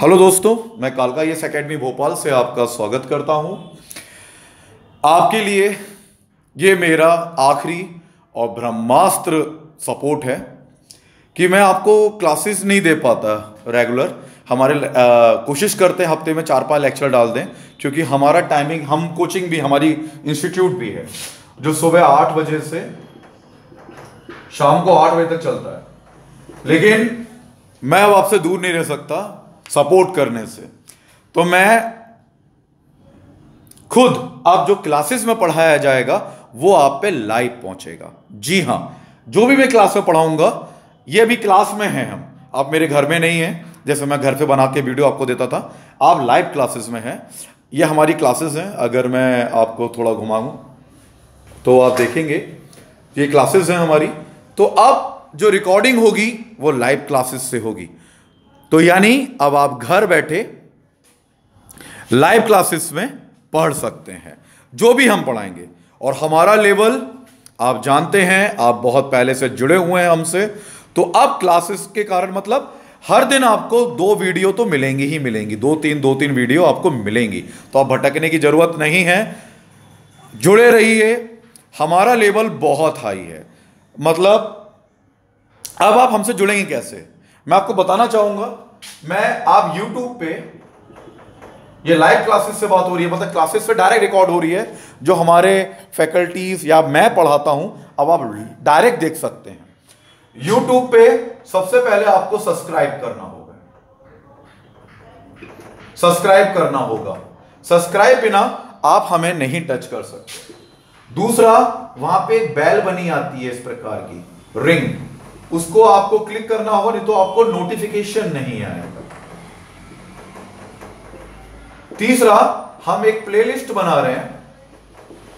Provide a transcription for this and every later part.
Hello दोस्तों, मैं कालका IAS एकेडमी भोपाल से आपका स्वागत करता हूं। आपके लिए ये मेरा आखिरी और ब्रह्मास्त्र सपोर्ट है कि मैं आपको क्लासेस नहीं दे पाता रेगुलर। हमारे कोशिश करते हैं हफ्ते में 4-5 लेक्चर डाल दें, क्योंकि हमारा टाइमिंग, हम कोचिंग भी, हमारी इंस्टीट्यूट भी है जो सुबह 8 बजे से शाम को 8 बजे तक चलता है। लेकिन मैं अब आपसे दूर नहीं रह सकता सपोर्ट करने से, तो मैं खुद अब जो क्लासेस में पढ़ाया जाएगा वो आप पे लाइव पहुंचेगा। जी हां, जो भी मैं क्लास में पढ़ाऊंगा ये अभी क्लास में है, हम आप मेरे घर में नहीं हैं जैसे मैं घर पे बना के वीडियो आपको देता था, आप लाइव क्लासेस में हैं। ये हमारी क्लासेस हैं। अगर मैं आपको थोड़ा घुमाऊं तो आप देखेंगे ये क्लासेस हैं हमारी। तो अब जो रिकॉर्डिंग होगी वो लाइव क्लासेस से होगी। तो यानी अब आप घर बैठे लाइव क्लासेस में पढ़ सकते हैं जो भी हम पढ़ाएंगे। और हमारा लेवल आप जानते हैं, आप बहुत पहले से जुड़े हुए हैं हमसे। तो अब क्लासेस के कारण मतलब हर दिन आपको 2 वीडियो तो मिलेंगी ही मिलेंगी, 2-3 वीडियो आपको मिलेंगी। तो आप भटकने की जरूरत नहीं है, जुड़े रहिए। हमारा लेवल बहुत हाई है। मतलब अब आप हमसे जुड़ेंगे कैसे, मैं आपको बताना चाहूंगा। आप YouTube पे, ये लाइव क्लासेस से बात हो रही है, मतलब क्लासेस से डायरेक्ट रिकॉर्ड हो रही है जो हमारे फैकल्टीज या मैं पढ़ाता हूं। अब आप डायरेक्ट देख सकते हैं YouTube पे। सबसे पहले आपको सब्सक्राइब करना होगा, सब्सक्राइब करना होगा। सब्सक्राइब बिना आप हमें नहीं टच कर सकते। दूसरा, वहां पे एक बेल बनी आती है इस प्रकार की, रिंग, उसको आपको क्लिक करना होगा, नहीं तो आपको नोटिफिकेशन नहीं आएगा। तीसरा, हम एक प्लेलिस्ट बना रहे हैं,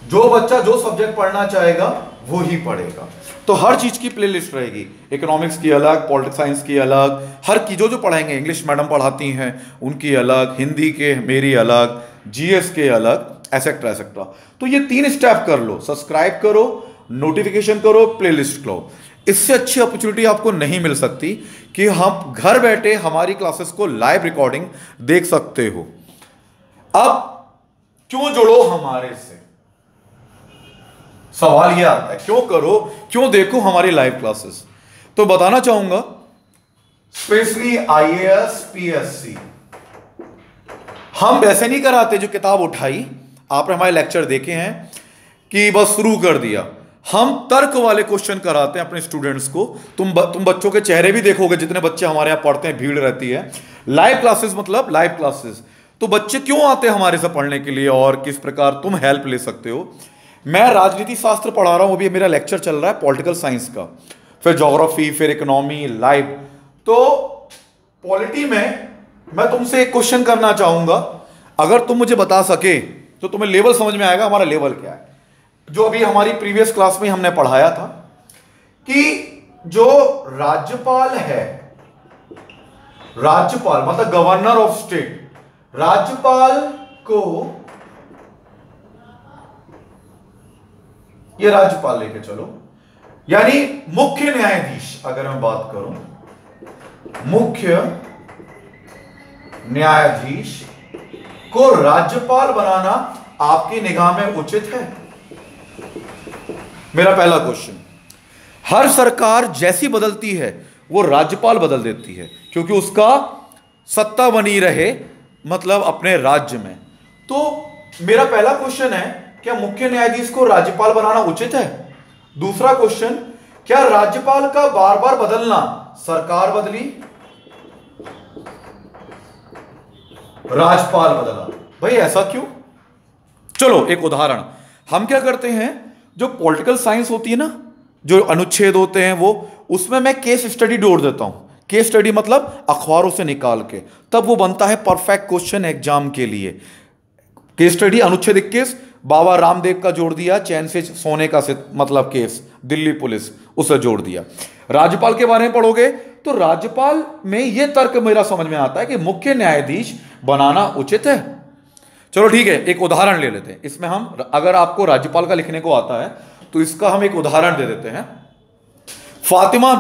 जो बच्चा जो सब्जेक्ट पढ़ना चाहेगा वो ही पढ़ेगा। तो हर चीज की प्लेलिस्ट रहेगी, इकोनॉमिक्स की अलग, पॉलिटिक्स साइंस की अलग, हर की जो पढ़ाएंगे। इंग्लिश मैडम पढ़ाती हैं उनकी अलग, हिंदी के मेरी अलग, GS के अलग, एसेट्रा एसेट्रा। तो ये 3 स्टेप कर लो, सब्सक्राइब करो, नोटिफिकेशन करो, प्लेलिस्ट करो। इससे अच्छी अपॉर्चुनिटी आपको नहीं मिल सकती कि हम घर बैठे हमारी क्लासेस को लाइव रिकॉर्डिंग देख सकते हो। अब क्यों जुड़ो हमारे से, सवाल यह आता है, क्यों करो, क्यों देखो हमारी लाइव क्लासेस। तो बताना चाहूंगा, स्पेशली IAS PSC हम वैसे नहीं कराते जो किताब उठाई, आपने हमारे लेक्चर देखे हैं कि बस शुरू कर दिया। हम तर्क वाले क्वेश्चन कराते हैं अपने स्टूडेंट्स को। तुम बच्चों के चेहरे भी देखोगे, जितने बच्चे हमारे यहां पढ़ते हैं, भीड़ रहती है। लाइव क्लासेस मतलब लाइव क्लासेस। तो बच्चे क्यों आते हैं हमारे से पढ़ने के लिए और किस प्रकार तुम हेल्प ले सकते हो। मैं राजनीति शास्त्र पढ़ा रहा हूं, अभी मेरा लेक्चर चल रहा है पॉलिटिकल साइंस का, फिर ज्योग्राफी, फिर इकोनॉमी, लाइव। तो पॉलिटी में मैं तुमसे एक क्वेश्चन करना चाहूंगा, अगर तुम मुझे बता सके तो तुम्हें लेवल समझ में आएगा हमारा लेवल क्या है। जो अभी हमारी प्रीवियस क्लास में हमने पढ़ाया था कि जो राज्यपाल है, राज्यपाल मतलब गवर्नर ऑफ स्टेट, राज्यपाल को, ये राज्यपाल लेके चलो, यानी मुख्य न्यायाधीश, अगर मैं बात करूं, मुख्य न्यायाधीश को राज्यपाल बनाना आपकी निगाह में उचित है। मेरा पहला क्वेश्चन, हर सरकार जैसी बदलती है वो राज्यपाल बदल देती है, क्योंकि उसका सत्ता बनी रहे, मतलब अपने राज्य में। तो मेरा पहला क्वेश्चन है, क्या मुख्य न्यायाधीश को राज्यपाल बनाना उचित है। दूसरा क्वेश्चन, क्या राज्यपाल का बार बार बदलना, सरकार बदली, राज्यपाल बदला, भाई ऐसा क्यों। चलो एक उदाहरण, हम क्या करते हैं, जो पॉलिटिकल साइंस होती है ना, जो अनुच्छेद होते हैं वो, उसमें मैं केस स्टडी जोड़ देता हूं। केस स्टडी मतलब अखबारों से निकाल के, तब वो बनता है परफेक्ट क्वेश्चन एग्जाम के लिए। केस स्टडी अनुच्छेद 21, बाबा रामदेव का जोड़ दिया, चैन से सोने का मतलब केस, दिल्ली पुलिस, उसे जोड़ दिया। राज्यपाल के बारे में पढ़ोगे तो राज्यपाल में यह तर्क मेरा समझ में आता है कि मुख्य न्यायाधीश बनाना उचित है। चलो ठीक है, एक उदाहरण ले लेते हैं इसमें हम। अगर आपको राज्यपाल का लिखने को आता है तो इसका हम एक उदाहरण दे देते हैं। फातिमा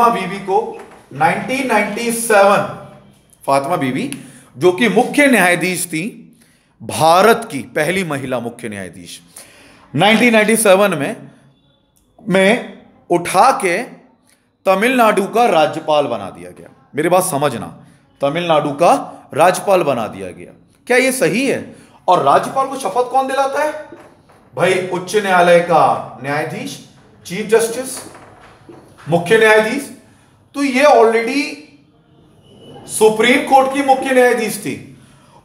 बीवी को 1997 फातिमा बीवी, जो कि मुख्य न्यायाधीश थी, भारत की पहली महिला मुख्य न्यायाधीश, 1997 में उठा के तमिलनाडु का राज्यपाल बना दिया गया। मेरी बात समझना, तमिलनाडु का राज्यपाल बना दिया गया। क्या यह सही है? और राज्यपाल को शपथ कौन दिलाता है? भाई उच्च न्यायालय का न्यायाधीश, चीफ जस्टिस, मुख्य न्यायाधीश। तो ये ऑलरेडी सुप्रीम कोर्ट की मुख्य न्यायाधीश थी,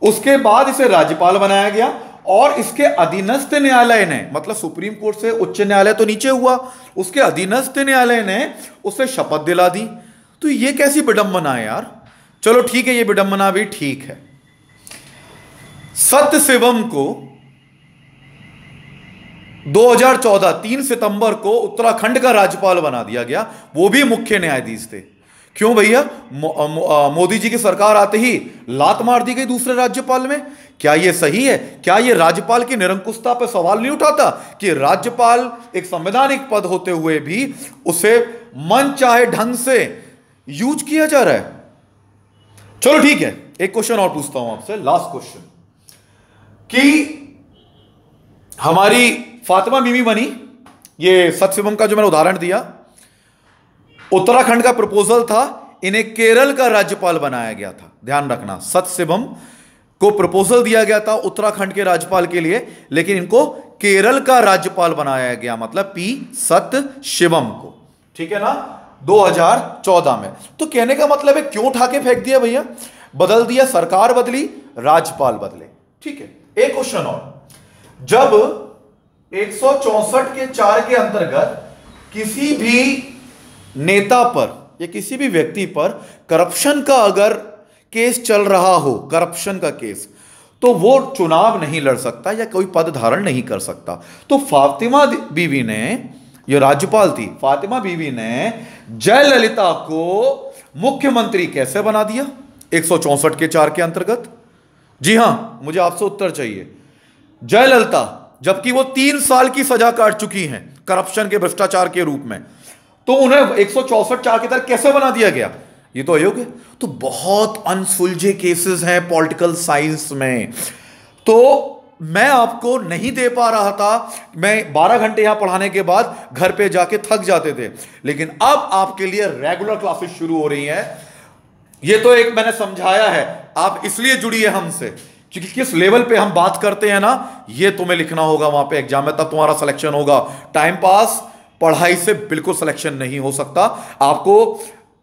उसके बाद इसे राज्यपाल बनाया गया और इसके अधीनस्थ न्यायालय ने, मतलब सुप्रीम कोर्ट से उच्च न्यायालय तो नीचे हुआ, उसके अधीनस्थ न्यायालय ने उसे शपथ दिला दी। तो ये कैसी विडंबना है यार। चलो ठीक है, ये विडंबना भी ठीक है। सत्यशिवम को 2014 3 सितंबर को उत्तराखंड का राज्यपाल बना दिया गया, वो भी मुख्य न्यायाधीश थे। क्यों भैया? मोदी जी की सरकार आते ही लात मार दी गई दूसरे राज्यपाल में। क्या यह सही है? क्या यह राज्यपाल की निरंकुशता पर सवाल नहीं उठाता कि राज्यपाल एक संवैधानिक पद होते हुए भी उसे मन चाहे ढंग से यूज किया जा रहा है? चलो ठीक है, एक क्वेश्चन और पूछता हूं आपसे, लास्ट क्वेश्चन, कि हमारी फातिमा बीवी बनी, ये सत्यशिवम का जो मैंने उदाहरण दिया, उत्तराखंड का प्रपोजल था, इन्हें केरल का राज्यपाल बनाया गया था। ध्यान रखना, सत्यशिवम को प्रपोजल दिया गया था उत्तराखंड के राज्यपाल के लिए, लेकिन इनको केरल का राज्यपाल बनाया गया, मतलब पी सत्यशिवम को। ठीक है ना, 2014 में। तो कहने का मतलब है क्यों उठा के फेंक दिया भैया? बदल दिया, सरकार बदली, राज्यपाल बदले। ठीक है, एक क्वेश्चन और, जब 164 के 4 के अंतर्गत किसी भी नेता पर या किसी भी व्यक्ति पर करप्शन का अगर केस चल रहा हो, करप्शन का केस, तो वो चुनाव नहीं लड़ सकता या कोई पद धारण नहीं कर सकता। तो फातिमा बीवी ने, ये राज्यपाल थी, फातिमा बीवी ने जयललिता को मुख्यमंत्री कैसे बना दिया 164 के 4 के अंतर्गत? जी हां, मुझे आपसे उत्तर चाहिए। जयललिता, जबकि वो 3 साल की सजा काट चुकी हैं करप्शन के, भ्रष्टाचार के रूप में, तो उन्हें 164 4 के तहत कैसे बना दिया गया? ये तो अयोग्य। तो बहुत अनसुलझे केसेस हैं पॉलिटिकल साइंस में, तो मैं आपको नहीं दे पा रहा था। मैं 12 घंटे यहां पढ़ाने के बाद घर पे जाके थक जाते थे, लेकिन अब आपके लिए रेगुलर क्लासेस शुरू हो रही हैं। ये तो एक मैंने समझाया है, आप इसलिए जुड़िए हमसे, क्योंकि किस लेवल पे हम बात करते हैं ना, ये तुम्हें लिखना होगा वहां पे एग्जाम में, तब तुम्हारा सिलेक्शन होगा। टाइम पास पढ़ाई से बिल्कुल सिलेक्शन नहीं हो सकता। आपको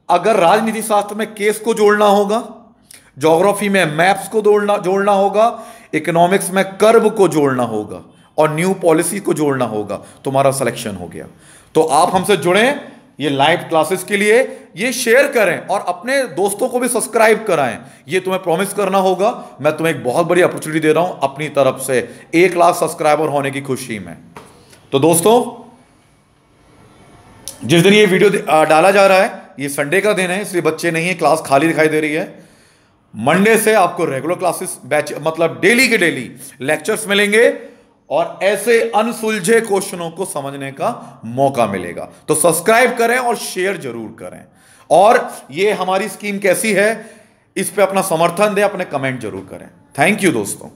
अगर राजनीति शास्त्र में केस को जोड़ना होगा, ज्योग्राफी में मैप्स को जोड़ना होगा, इकोनॉमिक्स में कर्व को जोड़ना होगा और न्यू पॉलिसी को जोड़ना होगा, तुम्हारा सिलेक्शन हो गया। तो आप हमसे जुड़ें ये लाइव क्लासेस के लिए, ये शेयर करें और अपने दोस्तों को भी सब्सक्राइब कराएं। ये तुम्हें प्रॉमिस करना होगा। मैं तुम्हें एक बहुत बड़ी अपॉर्चुनिटी दे रहा हूं अपनी तरफ से, 1 लाख सब्सक्राइबर होने की खुशी में। तो दोस्तों, जिस दिन ये वीडियो डाला जा रहा है, ये संडे का दिन है, इसलिए बच्चे नहीं है, क्लास खाली दिखाई दे रही है। मंडे से आपको रेगुलर क्लासेस बैच, मतलब डेली के डेली लेक्चर्स मिलेंगे और ऐसे अनसुलझे क्वेश्चनों को समझने का मौका मिलेगा। तो सब्सक्राइब करें और शेयर जरूर करें। और ये हमारी स्कीम कैसी है, इस पे अपना समर्थन दें, अपने कमेंट जरूर करें। थैंक यू दोस्तों।